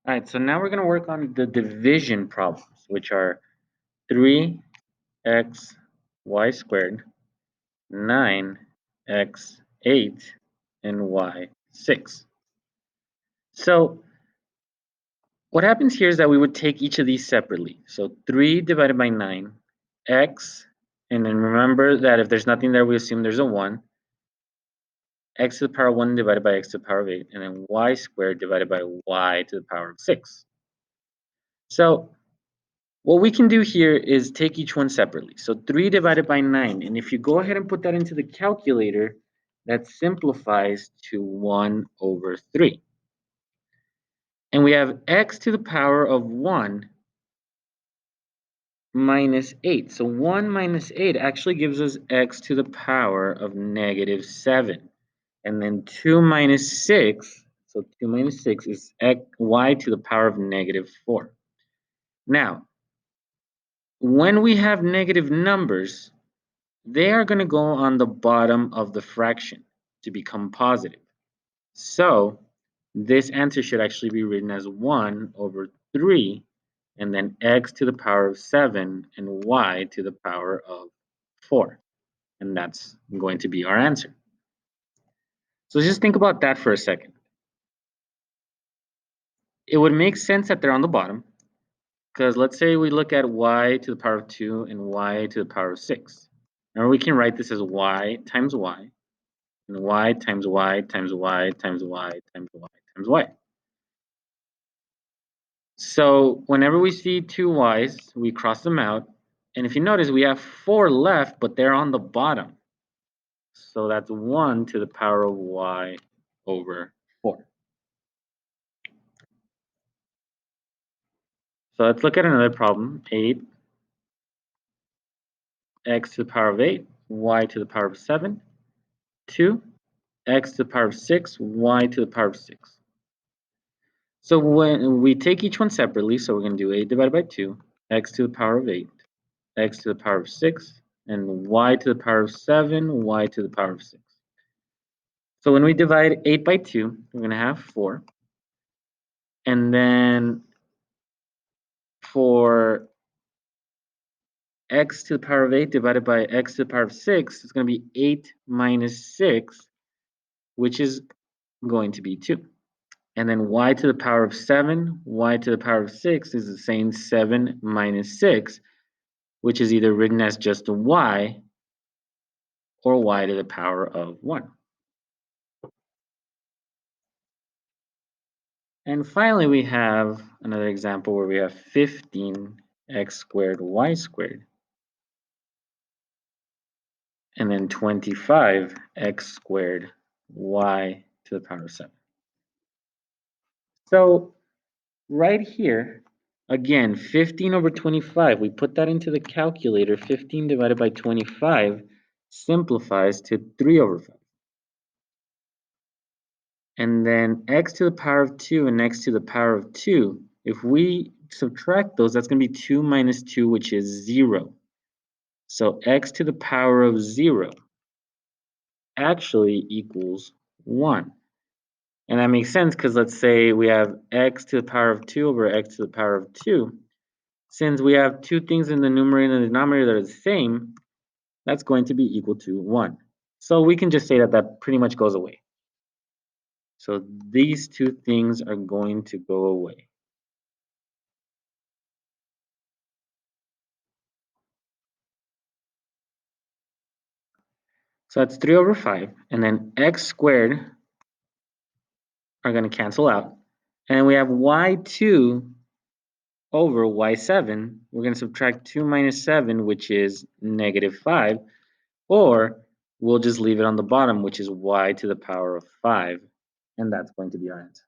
All right, so now we're going to work on the division problems, which are 3xy squared, 9x8, and y6. So what happens here is that we would take each of these separately. So 3 divided by 9, x, and then remember that if there's nothing there, we assume there's a 1. X to the power of 1 divided by x to the power of 8, and then y squared divided by y to the power of 6. So what we can do here is take each one separately. So 3 divided by 9, and if you go ahead and put that into the calculator, that simplifies to 1 over 3. And we have x to the power of 1 minus 8. So 1 minus 8 actually gives us x to the power of negative 7. And then 2 minus 6, so 2 minus 6 is y to the power of negative 4. Now, when we have negative numbers, they are going to go on the bottom of the fraction to become positive. So this answer should actually be written as 1 over 3, and then x to the power of 7 and y to the power of 4. And that's going to be our answer. So just think about that for a second. It would make sense that they're on the bottom, because let's say we look at y to the power of 2 and y to the power of 6. Or we can write this as y times y, and y times y times y times y times y times y. So whenever we see two y's, we cross them out. And if you notice, we have 4 left, but they're on the bottom. So that's 1 to the power of y over 4. So let's look at another problem. 8 x to the power of 8, y to the power of 7, 2 x to the power of 6, y to the power of 6. So when we take each one separately, so we're going to do 8 divided by 2, x to the power of 8, x to the power of 6, and y to the power of 7, y to the power of 6. So when we divide 8 by 2, we're going to have 4. And then for x to the power of 8 divided by x to the power of 6, it's going to be 8 minus 6, which is going to be 2. And then y to the power of 7, y to the power of 6 is the same 7 minus 6, which is either written as just a y or y to the power of 1. And finally, we have another example where we have 15x squared y squared, and then 25x squared y to the power of 7. So right here, again, 15 over 25, we put that into the calculator. 15 divided by 25 simplifies to 3 over 5. And then x to the power of 2 and x to the power of 2, if we subtract those, that's going to be 2 minus 2, which is 0. So x to the power of 0 actually equals 1. And that makes sense because let's say we have x to the power of 2 over x to the power of 2. Since we have two things in the numerator and the denominator that are the same, that's going to be equal to 1. So we can just say that that pretty much goes away. So these two things are going to go away. So that's 3 over 5. And then x squared are going to cancel out. And we have y2 over y7. We're going to subtract 2 minus 7, which is negative 5. Or we'll just leave it on the bottom, which is y to the power of 5. And that's going to be our answer.